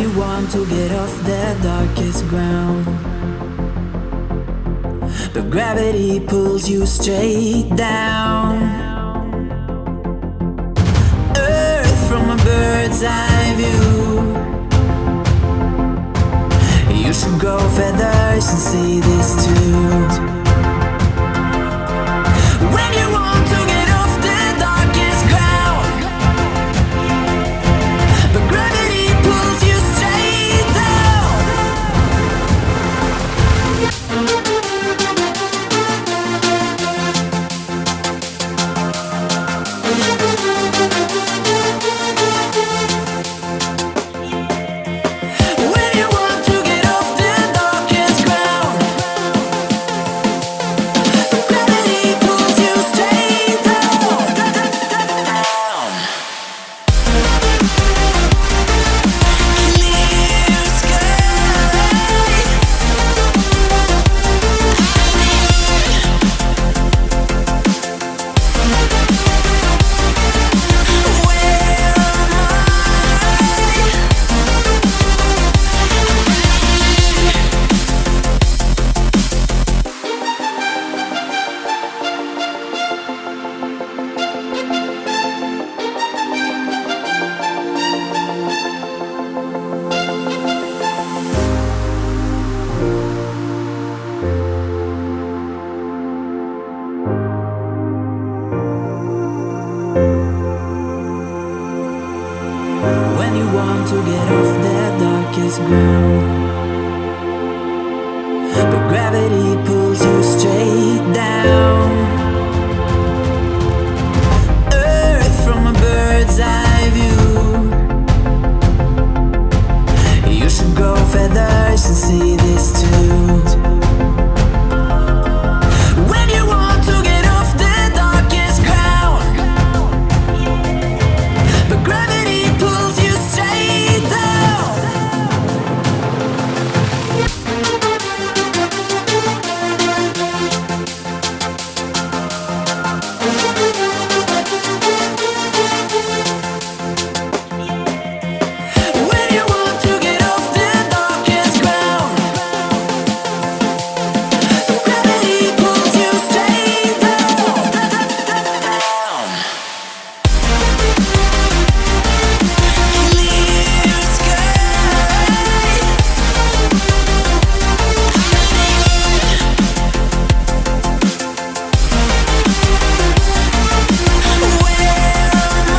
you want to get off the darkest ground, but gravity pulls you straight down. Earth from a bird's eye view. You should grow feathers and see this too. When you want to get off the darkest ground, but gravity pulls you straight down. When you want to get off the darkest ground, but gravity pulls you straight down. Clear sky. Where am When you want to get off the darkest ground, but gravity pulls you straight down. Earth from a bird's eye view. You should grow feathers and see this too. When you want to get off the darkest ground, but gravity pulls you straight down. When you want to get off the darkest ground, but gravity pulls you straight down. Clear sky. Where am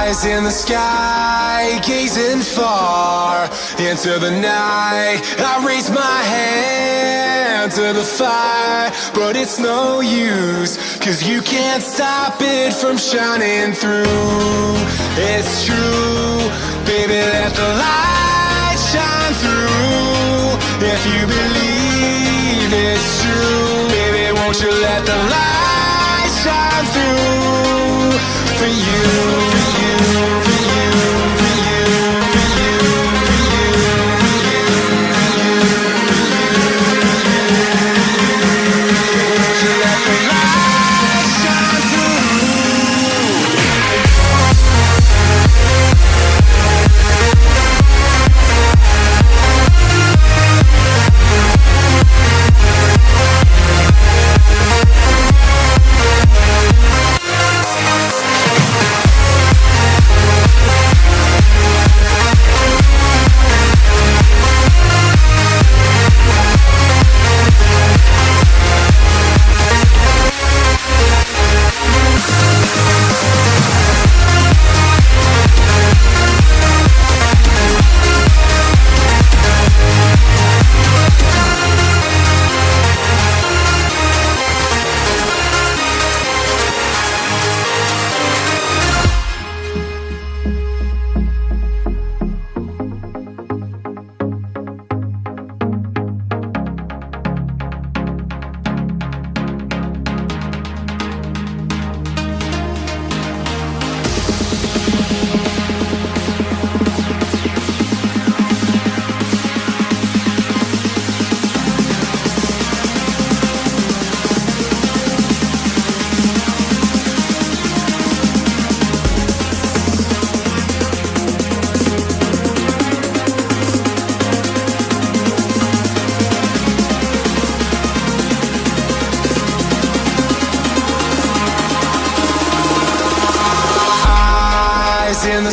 Eyes in the sky, gazing far into the night. I raise my hand to the fire, but it's no use, 'cause you can't stop it from shining through. It's true, baby, let the light shine through. If you believe it's true, baby, won't you let the light shine through for you, for you, for you, for you, for you, for you, for you, won't you let the light shine through?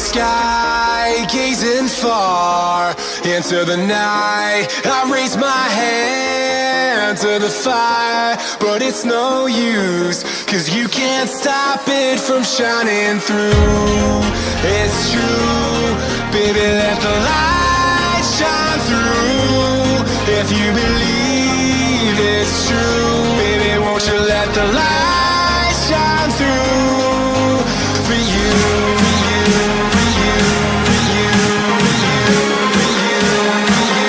sky, gazing far into the night. I raise my hand to the fire, but it's no use, 'cause you can't stop it from shining through. It's true, baby, let the light shine through. If you believe it's true, baby, won't you let the light shine through for you, for you, for you, for you, for you, for you, for you,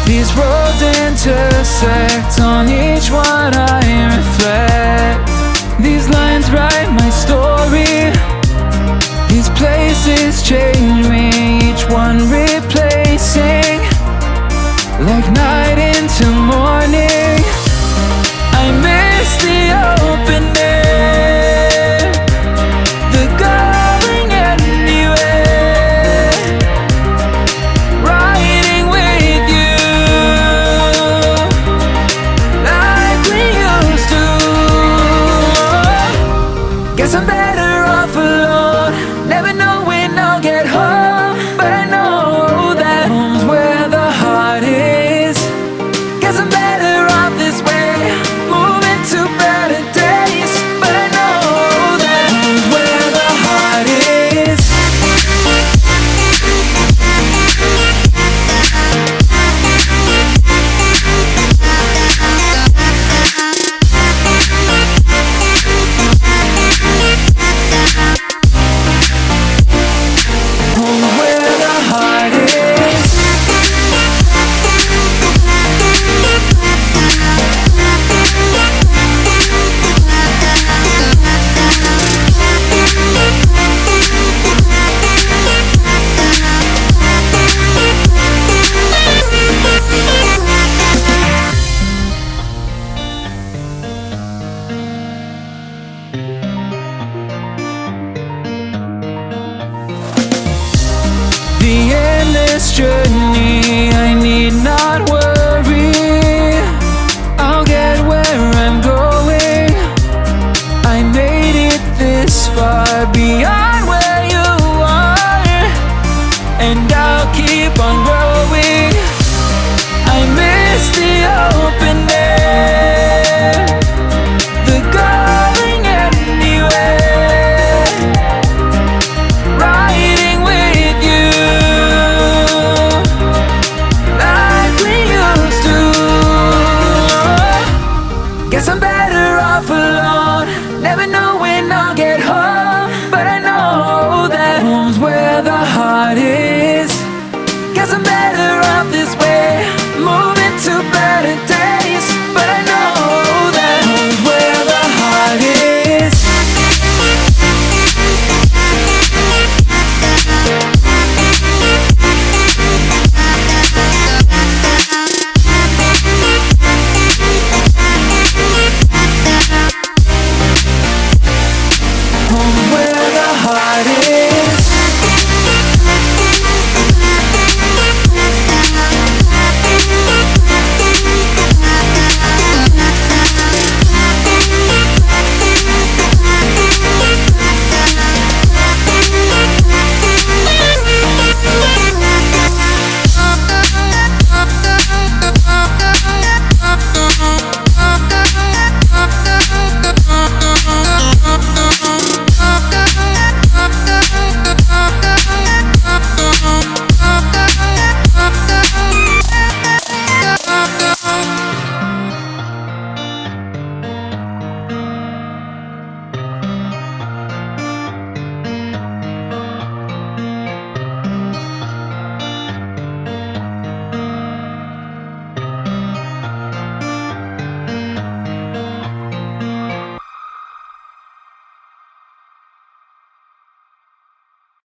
These roads intersect, on each one I reflect. These lines write my story. These places change me, each one replacing, like night into morning. I miss the open air, the going anywhere, riding with you like we used to. Guess I'm better off alone, never know when I'll get home, but I know that home's where the heart is. Guess I'm better off this way, moving to better days, but I know that home's where the heart is. Home's where the heart is. The endless journey, I need not worry, I'll get where I'm going. I made it this far, beyond where you are, and I'll keep on growing. I miss the open air, the going anywhere, riding with you like we used to. Guess I'm better off alone, Home's where the heart is.